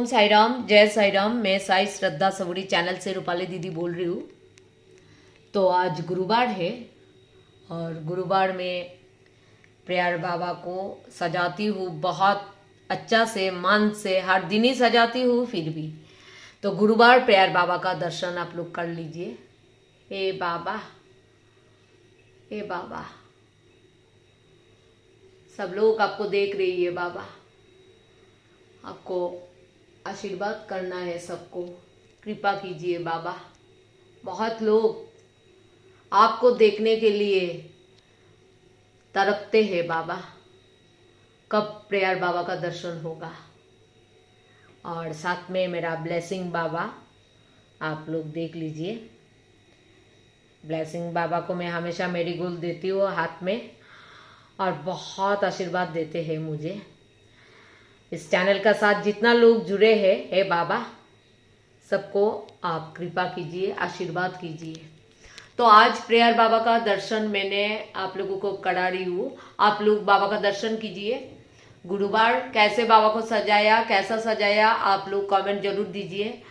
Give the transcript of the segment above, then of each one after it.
ओम साई राम, जय साई राम। मैं साई श्रद्धा सवड़ी चैनल से रूपाली दीदी बोल रही हूँ। तो आज गुरुवार है और गुरुवार में प्रेयर बाबा को सजाती हूँ बहुत अच्छा से, मन से। हर दिन ही सजाती हूँ फिर भी। तो गुरुवार प्रेयर बाबा का दर्शन आप लोग कर लीजिए। हे बाबा, हे बाबा, सब लोग आपको देख रही है बाबा। आपको आशीर्वाद करना है, सबको कृपा कीजिए बाबा। बहुत लोग आपको देखने के लिए तड़पते हैं बाबा, कब प्रेयर बाबा का दर्शन होगा। और साथ में मेरा ब्लेसिंग बाबा आप लोग देख लीजिए। ब्लेसिंग बाबा को मैं हमेशा मेरीगोल्ड देती हूँ हाथ में और बहुत आशीर्वाद देते हैं मुझे। इस चैनल का साथ जितना लोग जुड़े हैं, हे बाबा सबको आप कृपा कीजिए, आशीर्वाद कीजिए। तो आज प्रेयर बाबा का दर्शन मैंने आप लोगों को करा रही हूँ। आप लोग बाबा का दर्शन कीजिए। गुरुवार कैसे बाबा को सजाया, कैसा सजाया, आप लोग कमेंट जरूर दीजिए।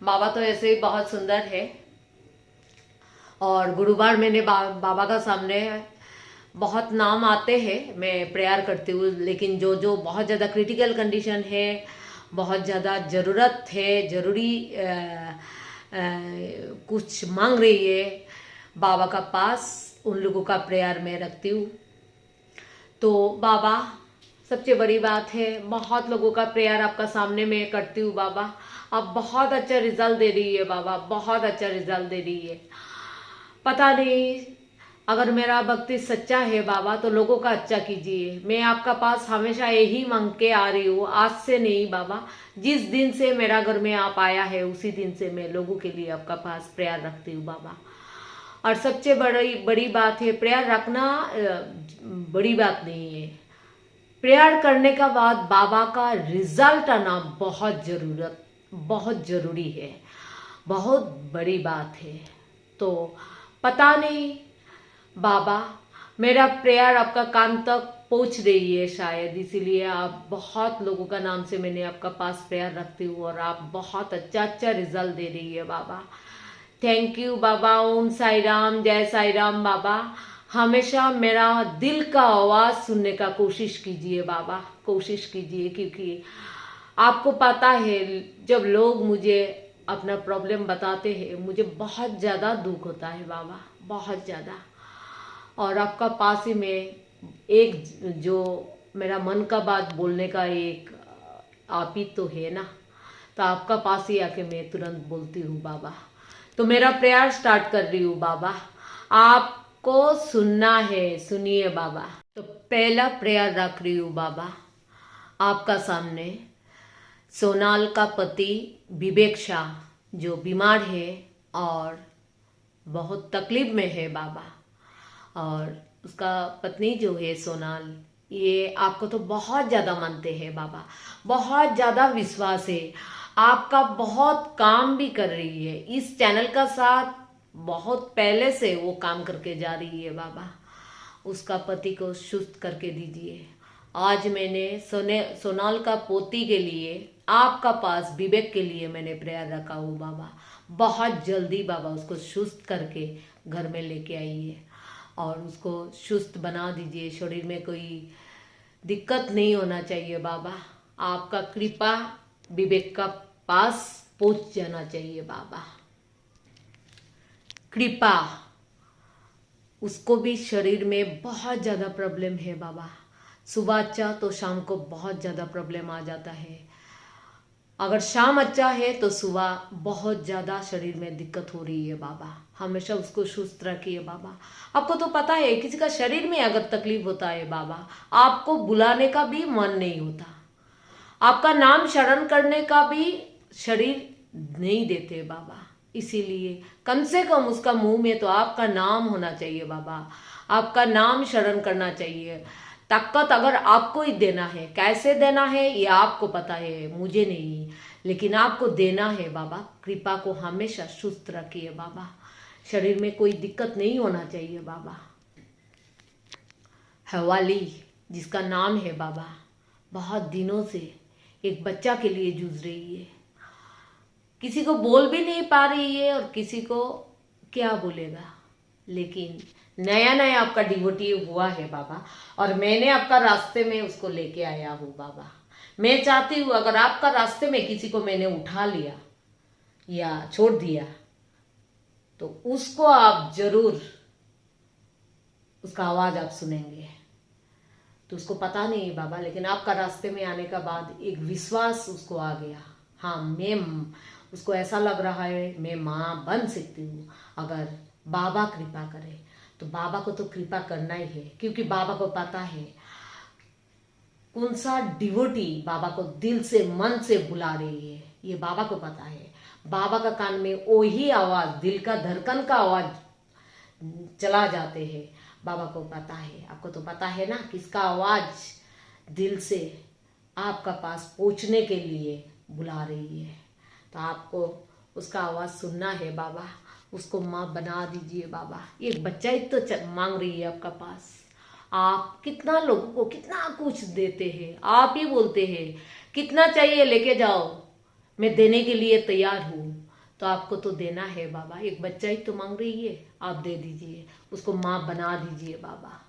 बाबा तो ऐसे ही बहुत सुंदर है। और गुरुवार मैंने बाबा का सामने बहुत नाम आते हैं, मैं प्रेयर करती हूँ। लेकिन जो जो बहुत ज़्यादा क्रिटिकल कंडीशन है, बहुत ज़्यादा ज़रूरत है, ज़रूरी कुछ मांग रही है बाबा का पास, उन लोगों का प्रेयर में रखती हूँ। तो बाबा सबसे बड़ी बात है, बहुत लोगों का प्रेयर आपका सामने में करती हूँ बाबा। आप बहुत अच्छा रिजल्ट दे रही है बाबा, बहुत अच्छा रिजल्ट दे रही है। पता नहीं, अगर मेरा भक्ति सच्चा है बाबा तो लोगों का अच्छा कीजिए। मैं आपका पास हमेशा यही मांग के आ रही हूँ, आज से नहीं बाबा। जिस दिन से मेरा घर में आप आया है उसी दिन से मैं लोगों के लिए आपका पास प्रेयर रखती हूँ बाबा। और सबसे बड़ी बात है, प्रेयर रखना बड़ी बात नहीं है। प्रेयर करने का बाद बाबा का रिजल्ट आना बहुत जरूरी है, बहुत बड़ी बात है। तो पता नहीं बाबा, मेरा प्रेयर आपका कान तक पहुंच रही है शायद, इसीलिए आप बहुत लोगों का नाम से मैंने आपका पास प्रेयर रखती हूँ और आप बहुत अच्छा रिजल्ट दे रही है बाबा। थैंक यू बाबा। ओम साई राम, जय साई राम बाबा। हमेशा मेरा दिल का आवाज़ सुनने का कोशिश कीजिए बाबा, कोशिश कीजिए। क्योंकि आपको पता है, जब लोग मुझे अपना प्रॉब्लम बताते हैं मुझे बहुत ज़्यादा दुख होता है बाबा, बहुत ज़्यादा। और आपका पास ही में एक जो मेरा मन का बात बोलने का एक आप ही तो है ना, तो आपका पास ही आके मैं तुरंत बोलती हूँ बाबा। तो मेरा प्रेयर स्टार्ट कर रही हूँ बाबा, आपको सुनना है, सुनिए बाबा। तो पहला प्रेयर रख रही हूँ बाबा आपका सामने। सोनाल का पति विवेक शाह जो बीमार है और बहुत तकलीफ में है बाबा, और उसका पत्नी जो है सोनाल, ये आपको तो बहुत ज़्यादा मानते हैं बाबा, बहुत ज़्यादा विश्वास है आपका, बहुत काम भी कर रही है। इस चैनल का साथ बहुत पहले से वो काम करके जा रही है बाबा। उसका पति को सुस्त करके दीजिए। आज मैंने सोनाल का पोती के लिए, आपका पास विवेक के लिए मैंने प्रेयर रखा हूँ बाबा। बहुत जल्दी बाबा उसको सुस्त करके घर में लेके आइए और उसको सुस्त बना दीजिए। शरीर में कोई दिक्कत नहीं होना चाहिए बाबा। आपका कृपा विवेक का पास पहुंच जाना चाहिए बाबा। कृपा, उसको भी शरीर में बहुत ज़्यादा प्रॉब्लम है बाबा। सुबह अच्छा तो शाम को बहुत ज़्यादा प्रॉब्लम आ जाता है। अगर शाम अच्छा है तो सुबह बहुत ज़्यादा शरीर में दिक्कत हो रही है बाबा। हमेशा उसको सुस्त रखिए बाबा। आपको तो पता है, किसी का शरीर में अगर तकलीफ होता है बाबा, आपको बुलाने का भी मन नहीं होता, आपका नाम शरण करने का भी शरीर नहीं देते बाबा। इसीलिए कम से कम उसका मुंह में तो आपका नाम होना चाहिए बाबा, आपका नाम शरण करना चाहिए। ताकत अगर आपको ही देना है, कैसे देना है ये आपको पता है, मुझे नहीं, लेकिन आपको देना है बाबा। कृपा को हमेशा सुस्त रखिए बाबा, शरीर में कोई दिक्कत नहीं होना चाहिए बाबा। हवाली जिसका नाम है बाबा, बहुत दिनों से एक बच्चा के लिए जूझ रही है, किसी को बोल भी नहीं पा रही है और किसी को क्या बोलेगा। लेकिन नया नया आपका डिवोटी हुआ है बाबा, और मैंने आपका रास्ते में उसको लेके आया हूँ बाबा। मैं चाहती हूँ अगर आपका रास्ते में किसी को मैंने उठा लिया या छोड़ दिया तो उसको आप जरूर, उसका आवाज आप सुनेंगे। तो उसको पता नहीं है बाबा, लेकिन आपका रास्ते में आने का बाद एक विश्वास उसको आ गया। हाँ, उसको ऐसा लग रहा है मैं माँ बन सकती हूँ अगर बाबा कृपा करे। तो बाबा को तो कृपा करना ही है, क्योंकि बाबा को पता है कौन सा डिवोटी बाबा को दिल से मन से बुला रही है, ये बाबा को पता है। बाबा का कान में वही आवाज, दिल का धड़कन का आवाज चला जाते हैं, बाबा को पता है। आपको तो पता है ना किसका आवाज दिल से आपका पास पहुंचने के लिए बुला रही है। तो आपको उसका आवाज सुनना है बाबा, उसको माँ बना दीजिए बाबा। एक बच्चा ही तो मांग रही है आपका पास। आप कितना लोगों को कितना कुछ देते हैं, आप ही बोलते हैं कितना चाहिए लेके जाओ, मैं देने के लिए तैयार हूँ। तो आपको तो देना है बाबा, एक बच्चा ही तो मांग रही है, आप दे दीजिए, उसको माँ बना दीजिए बाबा।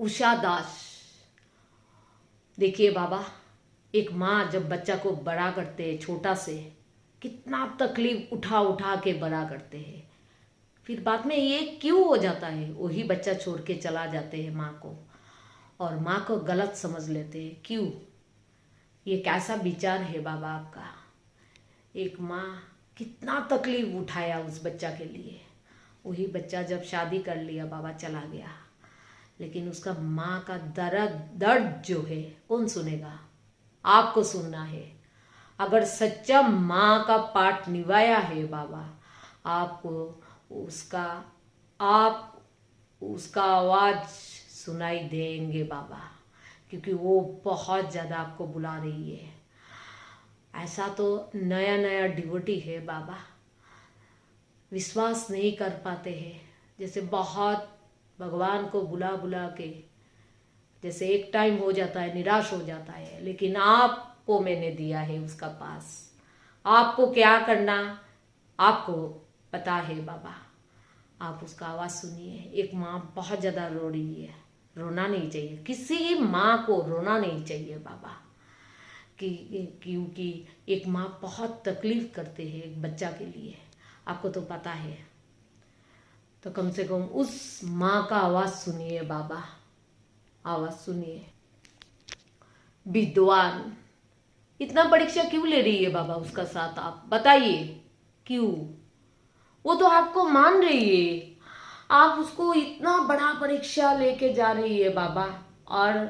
उषा दास, देखिए बाबा, एक माँ जब बच्चा को बड़ा करते हैं छोटा से, कितना तकलीफ उठा उठा के बड़ा करते हैं, फिर बाद में ये क्यों हो जाता है, वही बच्चा छोड़ के चला जाते हैं माँ को, और माँ को गलत समझ लेते हैं। क्यों? ये कैसा विचार है बाबा आपका? एक माँ कितना तकलीफ उठाया उस बच्चा के लिए, वही बच्चा जब शादी कर लिया बाबा चला गया, लेकिन उसका माँ का दर्द जो है कौन सुनेगा? आपको सुनना है। अगर सच्चा माँ का पाठ निभाया है बाबा, आपको उसका आवाज सुनाई देंगे बाबा, क्योंकि वो बहुत ज़्यादा आपको बुला रही है। ऐसा तो नया नया डिवोटी है बाबा, विश्वास नहीं कर पाते हैं, जैसे बहुत भगवान को बुला बुला के जैसे एक टाइम हो जाता है, निराश हो जाता है। लेकिन आपको मैंने दिया है उसका पास, आपको क्या करना आपको पता है बाबा। आप उसका आवाज़ सुनिए। एक माँ बहुत ज़्यादा रो रही है, रोना नहीं चाहिए, किसी माँ को रोना नहीं चाहिए बाबा, क्योंकि एक माँ बहुत तकलीफ करते हैं एक बच्चा के लिए, आपको तो पता है। तो कम से कम उस माँ का आवाज़ सुनिए बाबा, आवाज़ सुनिए। विद्वान, इतना परीक्षा क्यों ले रही है बाबा उसका साथ, आप बताइए क्यों? वो तो आपको मान रही है, आप उसको इतना बड़ा परीक्षा लेके जा रही है बाबा, और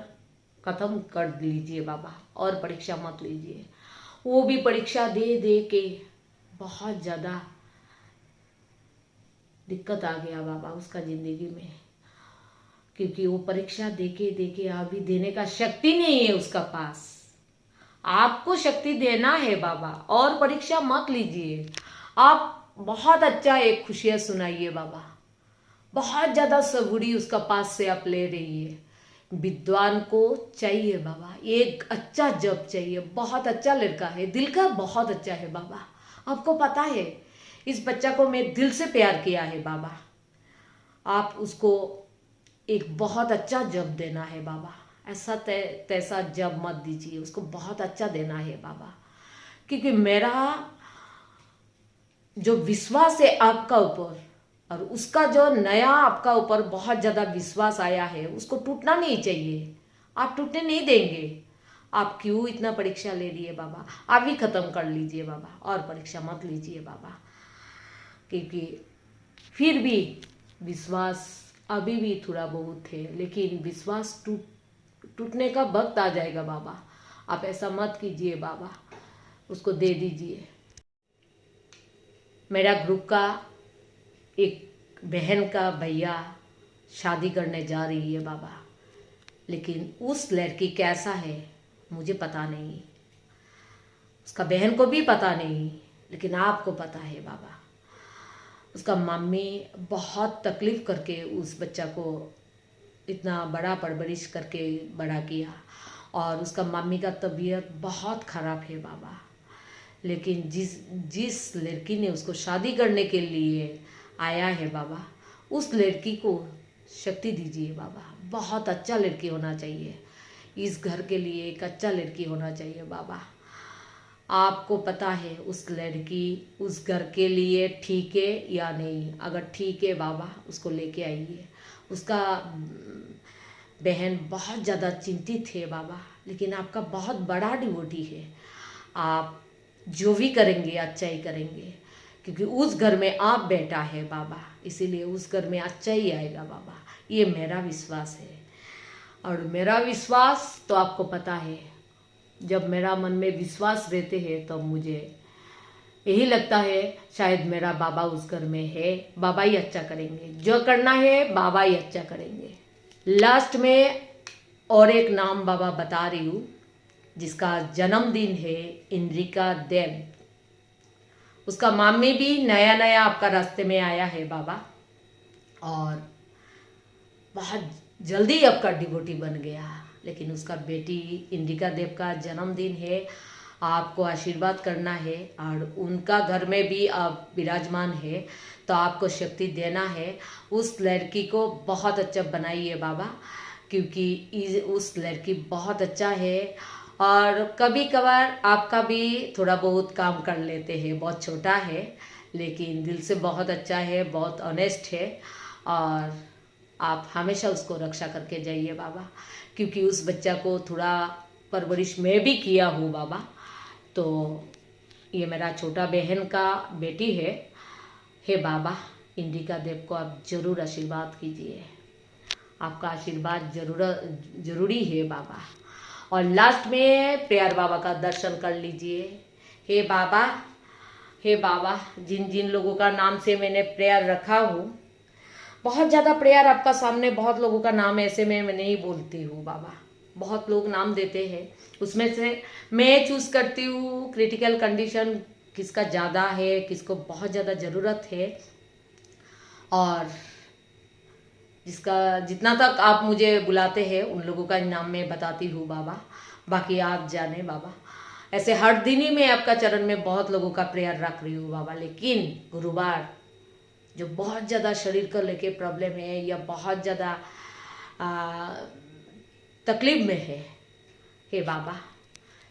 खत्म कर लीजिए बाबा, और परीक्षा मत लीजिए। वो भी परीक्षा दे दे के बहुत ज़्यादा दिक्कत आ गया बाबा उसका जिंदगी में, क्योंकि वो परीक्षा देके अभी देने का शक्ति नहीं है उसका पास। आपको शक्ति देना है बाबा, और परीक्षा मत लीजिए। आप बहुत अच्छा एक खुशियाँ सुनाइए बाबा, बहुत ज़्यादा सबूरी उसका पास से आप ले रही है। विद्वान को चाहिए बाबा एक अच्छा जॉब चाहिए, बहुत अच्छा लड़का है, दिल का बहुत अच्छा है बाबा। आपको पता है इस बच्चा को मैं दिल से प्यार किया है बाबा, आप उसको एक बहुत अच्छा जॉब देना है बाबा, ऐसा तैसा जॉब मत दीजिए उसको, बहुत अच्छा देना है बाबा। क्योंकि मेरा जो विश्वास है आपका ऊपर, और उसका जो नया आपका ऊपर बहुत ज़्यादा विश्वास आया है, उसको टूटना नहीं चाहिए, आप टूटने नहीं देंगे। आप क्यों इतना परीक्षा ले लिए बाबा, आप ही ख़त्म कर लीजिए बाबा, और परीक्षा मत लीजिए बाबा, क्योंकि फिर भी विश्वास अभी भी थोड़ा बहुत है, लेकिन विश्वास टूटने का वक्त आ जाएगा बाबा। आप ऐसा मत कीजिए बाबा, उसको दे दीजिए। मेरा ग्रुप का एक बहन का भैया शादी करने जा रही है बाबा, लेकिन उस लड़की कैसा है मुझे पता नहीं, उसका बहन को भी पता नहीं, लेकिन आपको पता है बाबा। उसका मम्मी बहुत तकलीफ़ करके उस बच्चा को इतना बड़ा परवरिश करके बड़ा किया, और उसका मम्मी का तबीयत बहुत ख़राब है बाबा। लेकिन जिस जिस लड़की ने उसको शादी करने के लिए आया है बाबा, उस लड़की को शक्ति दीजिए बाबा। बहुत अच्छा लड़की होना चाहिए, इस घर के लिए एक अच्छा लड़की होना चाहिए बाबा। आपको पता है उस लड़की उस घर के लिए ठीक है या नहीं? अगर ठीक है बाबा, उसको लेके आइए। उसका बहन बहुत ज़्यादा चिंतित है बाबा, लेकिन आपका बहुत बड़ा डिवोटी है। आप जो भी करेंगे अच्छा ही करेंगे, क्योंकि उस घर में आप बैठा है बाबा, इसीलिए उस घर में अच्छा ही आएगा बाबा। ये मेरा विश्वास है। और मेरा विश्वास तो आपको पता है, जब मेरा मन में विश्वास रहते हैं तो मुझे यही लगता है शायद मेरा बाबा उस घर में है, बाबा ही अच्छा करेंगे। जो करना है बाबा ही अच्छा करेंगे। लास्ट में और एक नाम बाबा बता रही हूँ, जिसका जन्मदिन है इंद्रिका देव। उसका मामी भी नया नया आपका रास्ते में आया है बाबा, और बहुत जल्दी आपका डिवोटी बन गया। लेकिन उसका बेटी इंदिका देव का जन्मदिन है, आपको आशीर्वाद करना है। और उनका घर में भी आप विराजमान है, तो आपको शक्ति देना है। उस लड़की को बहुत अच्छा बनाइए बाबा, क्योंकि उस लड़की बहुत अच्छा है। और कभी कभार आपका भी थोड़ा बहुत काम कर लेते हैं, बहुत छोटा है लेकिन दिल से बहुत अच्छा है, बहुत ऑनेस्ट है। और आप हमेशा उसको रक्षा करके जाइए बाबा, क्योंकि उस बच्चा को थोड़ा परवरिश मैं भी किया हूँ बाबा। तो ये मेरा छोटा बहन का बेटी है। हे बाबा, इंदिका देव को आप जरूर आशीर्वाद कीजिए। आपका आशीर्वाद जरूरी है बाबा। और लास्ट में प्रेयर बाबा का दर्शन कर लीजिए। हे बाबा, हे बाबा, जिन जिन लोगों का नाम से मैंने प्रेयर रखा हूँ, बहुत ज़्यादा प्रेयर आपका सामने, बहुत लोगों का नाम ऐसे में मैं नहीं बोलती हूँ बाबा। बहुत लोग नाम देते हैं, उसमें से मैं चूज़ करती हूँ क्रिटिकल कंडीशन किसका ज़्यादा है, किसको बहुत ज़्यादा ज़रूरत है, और जिसका जितना तक आप मुझे बुलाते हैं उन लोगों का नाम मैं बताती हूँ बाबा। बाकी आप जाने बाबा। ऐसे हर दिन ही मैं आपका चरण में बहुत लोगों का प्रेयर रख रही हूँ बाबा। लेकिन गुरुवार जो बहुत ज़्यादा शरीर को लेके प्रॉब्लम है या बहुत ज़्यादा तकलीफ में है, हे बाबा,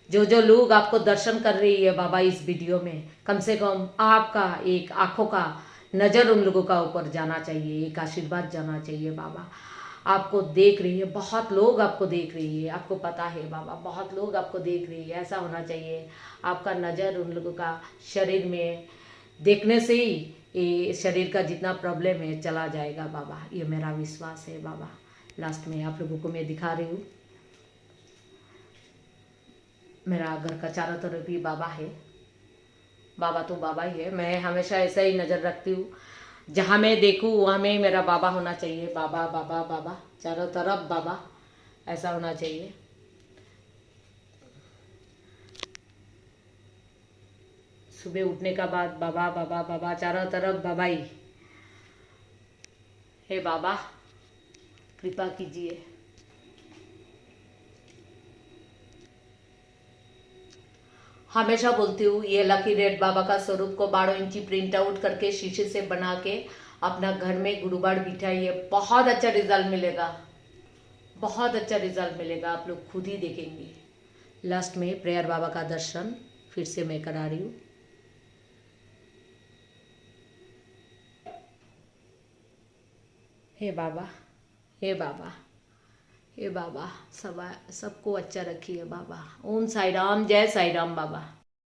जो जो लोग आपको दर्शन कर रही है बाबा इस वीडियो में, कम से कम आपका एक आंखों का नज़र उन लोगों का ऊपर जाना चाहिए, एक आशीर्वाद जाना चाहिए बाबा। आपको देख रही है, बहुत लोग आपको देख रही है, आपको पता है बाबा, बहुत लोग आपको देख रही है। ऐसा होना चाहिए आपका नज़र उन लोगों का शरीर में देखने से ही ये शरीर का जितना प्रॉब्लम है चला जाएगा बाबा। ये मेरा विश्वास है बाबा। लास्ट में आप लोगों को मैं दिखा रही हूँ, मेरा घर का चारों तरफ ही बाबा है। बाबा तो बाबा ही है, मैं हमेशा ऐसा ही नज़र रखती हूँ, जहाँ मैं देखूँ वहाँ में मेरा बाबा होना चाहिए। बाबा बाबा बाबा, चारों तरफ बाबा, ऐसा होना चाहिए। सुबह उठने का बाद बाबा बाबा बाबा, चारों तरफ बाबा ही। हे बाबा, कृपा कीजिए। हमेशा बोलती हूँ, ये लकी रेड बाबा का स्वरूप को 12 इंची प्रिंट आउट करके शीशे से बना के अपना घर में गुरुवार बिठाइए, बहुत अच्छा रिजल्ट मिलेगा, बहुत अच्छा रिजल्ट मिलेगा, आप लोग खुद ही देखेंगे। लास्ट में प्रेयर बाबा का दर्शन फिर से मैं करा रही हूँ। हे बाबा, हे बाबा, हे बाबा, सबको अच्छा रखिए बाबा। ओम साई राम, जय साई राम बाबा।